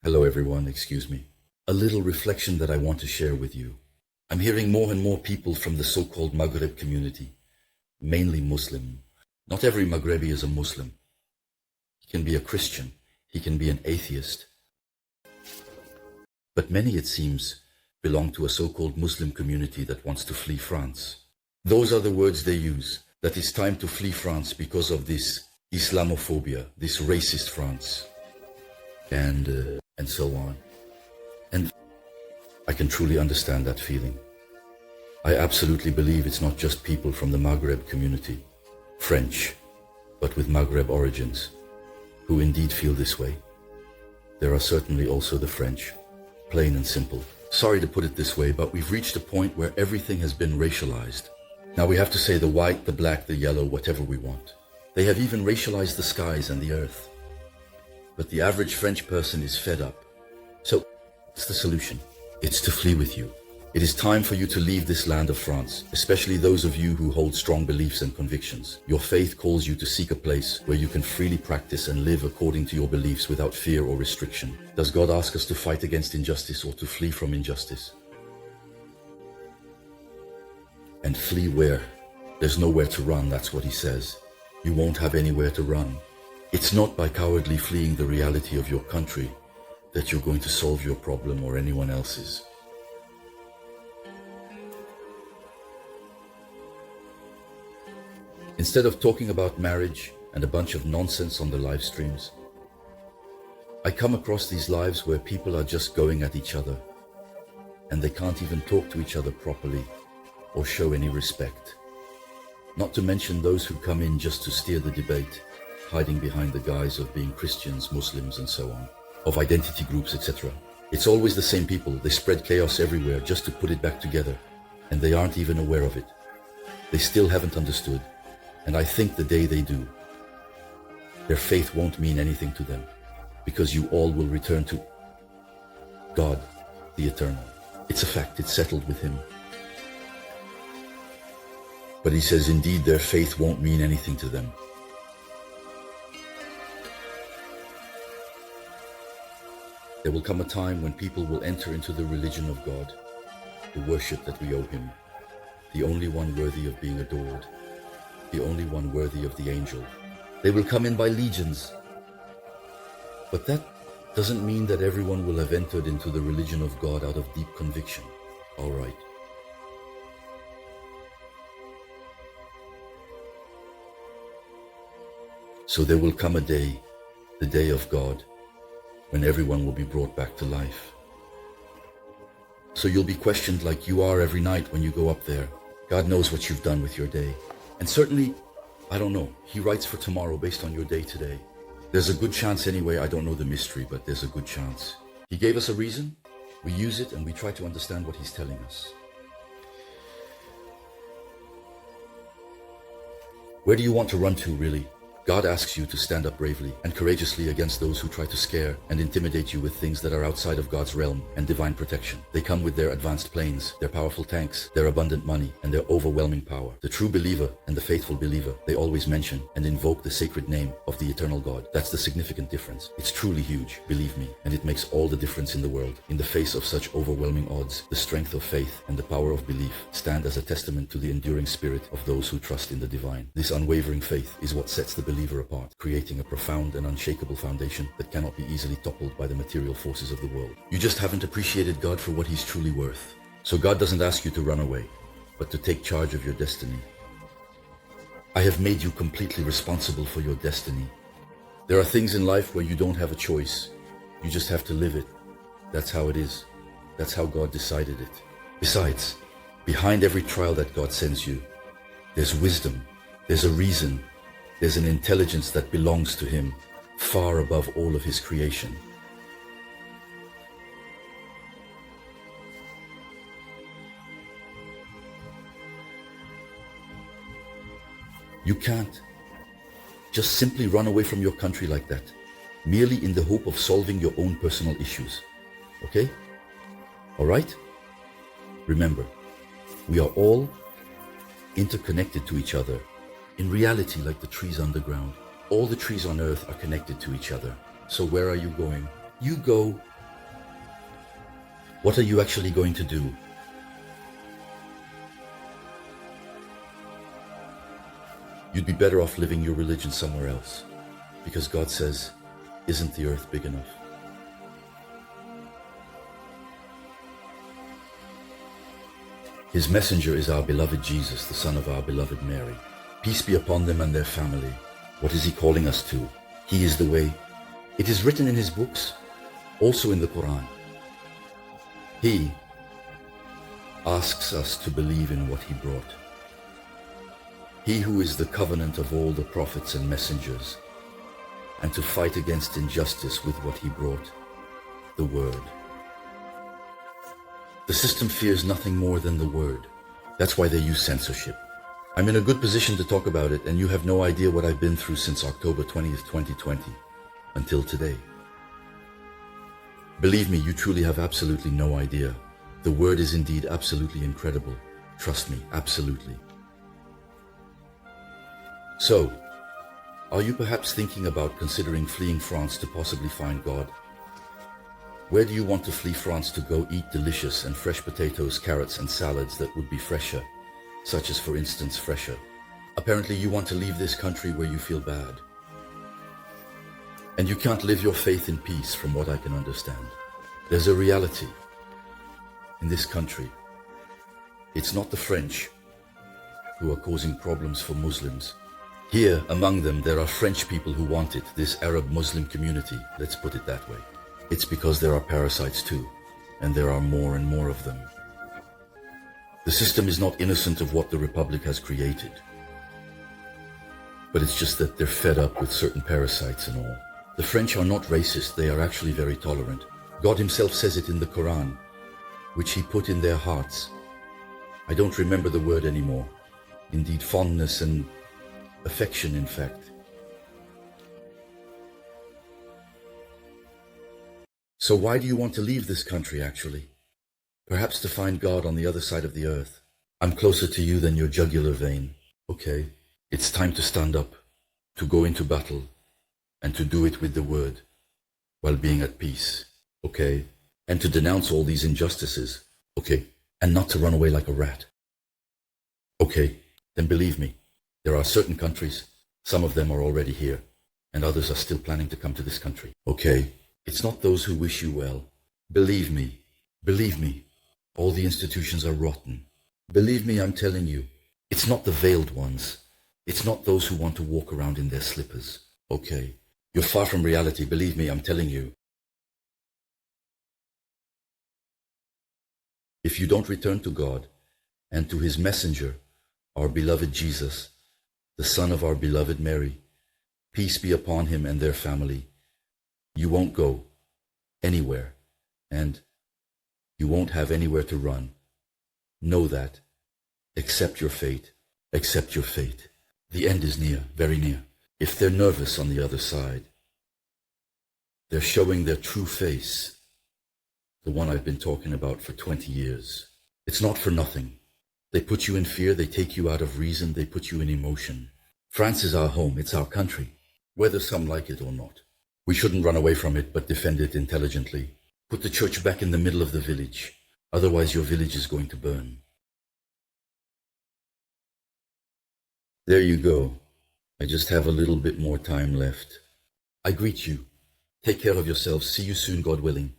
Hello everyone, excuse me. A little reflection that I want to share with you. I'm hearing more and more people from the so-called Maghreb community, mainly Muslim. Not every Maghrebi is a Muslim. He can be a Christian, he can be an atheist. But many, it seems, belong to a so-called Muslim community that wants to flee France. Those are the words they use, that it's time to flee France because of this Islamophobia, this racist France, and so on. And I can truly understand that feeling. I absolutely believe it's not just people from the Maghreb community, French, but with Maghreb origins, who indeed feel this way. There are certainly also the French, plain and simple. Sorry to put it this way, but we've reached a point where everything has been racialized. Now we have to say the white, the black, the yellow, whatever we want. They have even racialized the skies and the earth. But the average French person is fed up. So, what's the solution? It's to flee with you. It is time for you to leave this land of France, especially those of you who hold strong beliefs and convictions. Your faith calls you to seek a place where you can freely practice and live according to your beliefs without fear or restriction. Does God ask us to fight against injustice or to flee from injustice? And flee where? There's nowhere to run, that's what he says. You won't have anywhere to run. It's not by cowardly fleeing the reality of your country that you're going to solve your problem or anyone else's. Instead of talking about marriage and a bunch of nonsense on the live streams, I come across these lives where people are just going at each other and they can't even talk to each other properly or show any respect. Not to mention those who come in just to steer the debate, hiding behind the guise of being Christians, Muslims and so on, of identity groups, etc. It's always the same people. They spread chaos everywhere just to put it back together, and they aren't even aware of it. They still haven't understood. And I think the day they do, their faith won't mean anything to them, because you all will return to God, the Eternal. It's a fact, it's settled with Him. But he says, indeed, their faith won't mean anything to them. There will come a time when people will enter into the religion of God, the worship that we owe Him, the only one worthy of being adored, the only one worthy of the angel. They will come in by legions. But that doesn't mean that everyone will have entered into the religion of God out of deep conviction. All right. So there will come a day, the day of God, when everyone will be brought back to life. So you'll be questioned like you are every night when you go up there. God knows what you've done with your day. And certainly, I don't know, He writes for tomorrow based on your day today. There's a good chance anyway, I don't know the mystery, but there's a good chance. He gave us a reason, we use it, and we try to understand what He's telling us. Where do you want to run to, really? God asks you to stand up bravely and courageously against those who try to scare and intimidate you with things that are outside of God's realm and divine protection. They come with their advanced planes, their powerful tanks, their abundant money, and their overwhelming power. The true believer and the faithful believer, they always mention and invoke the sacred name of the eternal God. That's the significant difference. It's truly huge, believe me, and it makes all the difference in the world. In the face of such overwhelming odds, the strength of faith and the power of belief stand as a testament to the enduring spirit of those who trust in the divine. This unwavering faith is what sets the believer apart, creating a profound and unshakable foundation that cannot be easily toppled by the material forces of the world. You just haven't appreciated God for what He's truly worth. So God doesn't ask you to run away, but to take charge of your destiny. I have made you completely responsible for your destiny. There are things in life where you don't have a choice. You just have to live it. That's how it is. That's how God decided it. Besides, behind every trial that God sends you, there's wisdom, there's a reason, there's an intelligence that belongs to Him, far above all of His creation. You can't just simply run away from your country like that, merely in the hope of solving your own personal issues. Okay? All right? Remember, we are all interconnected to each other. In reality, like the trees underground, all the trees on earth are connected to each other. So where are you going? You go What are you actually going to do? You'd be better off living your religion somewhere else, because God says, isn't the earth big enough? His messenger is our beloved Jesus, the son of our beloved Mary. Peace be upon them and their family. What is he calling us to? He is the way. It is written in his books, also in the Quran. He asks us to believe in what he brought. He who is the covenant of all the prophets and messengers, and to fight against injustice with what he brought, the word. The system fears nothing more than the word. That's why they use censorship. I'm in a good position to talk about it, and you have no idea what I've been through since October 20th, 2020, until today. Believe me, you truly have absolutely no idea. The word is indeed absolutely incredible. Trust me, absolutely. So, are you perhaps thinking about considering fleeing France to possibly find God? Where do you want to flee France to go eat delicious and fresh potatoes, carrots and salads that would be fresher, such as for instance fresher? Apparently you want to leave this country where you feel bad. And you can't live your faith in peace from what I can understand. There's a reality in this country. It's not the French who are causing problems for Muslims. Here, among them, there are French people who want it, this Arab-Muslim community, let's put it that way. It's because there are parasites too, and there are more and more of them. The system is not innocent of what the Republic has created. But it's just that they're fed up with certain parasites and all. The French are not racist, they are actually very tolerant. God himself says it in the Quran, which he put in their hearts. I don't remember the word anymore. Indeed, fondness and affection, in fact. So why do you want to leave this country, actually? Perhaps to find God on the other side of the earth. I'm closer to you than your jugular vein. Okay, it's time to stand up, to go into battle, and to do it with the word, while being at peace. Okay, and to denounce all these injustices. Okay, and not to run away like a rat. Okay, then believe me, there are certain countries, some of them are already here, and others are still planning to come to this country. Okay, it's not those who wish you well. Believe me, all the institutions are rotten. Believe me, I'm telling you, it's not the veiled ones. It's not those who want to walk around in their slippers. Okay, you're far from reality, believe me, I'm telling you. If you don't return to God and to his messenger, our beloved Jesus, the son of our beloved Mary, peace be upon him and their family, you won't go anywhere, and you won't have anywhere to run. Know that. Accept your fate. Accept your fate. The end is near, very near. If they're nervous on the other side, they're showing their true face, the one I've been talking about for 20 years. It's not for nothing. They put you in fear, they take you out of reason, they put you in emotion. France is our home, it's our country, whether some like it or not. We shouldn't run away from it, but defend it intelligently. Put the church back in the middle of the village, otherwise your village is going to burn. There you go. I just have a little bit more time left. I greet you. Take care of yourselves. See you soon, God willing.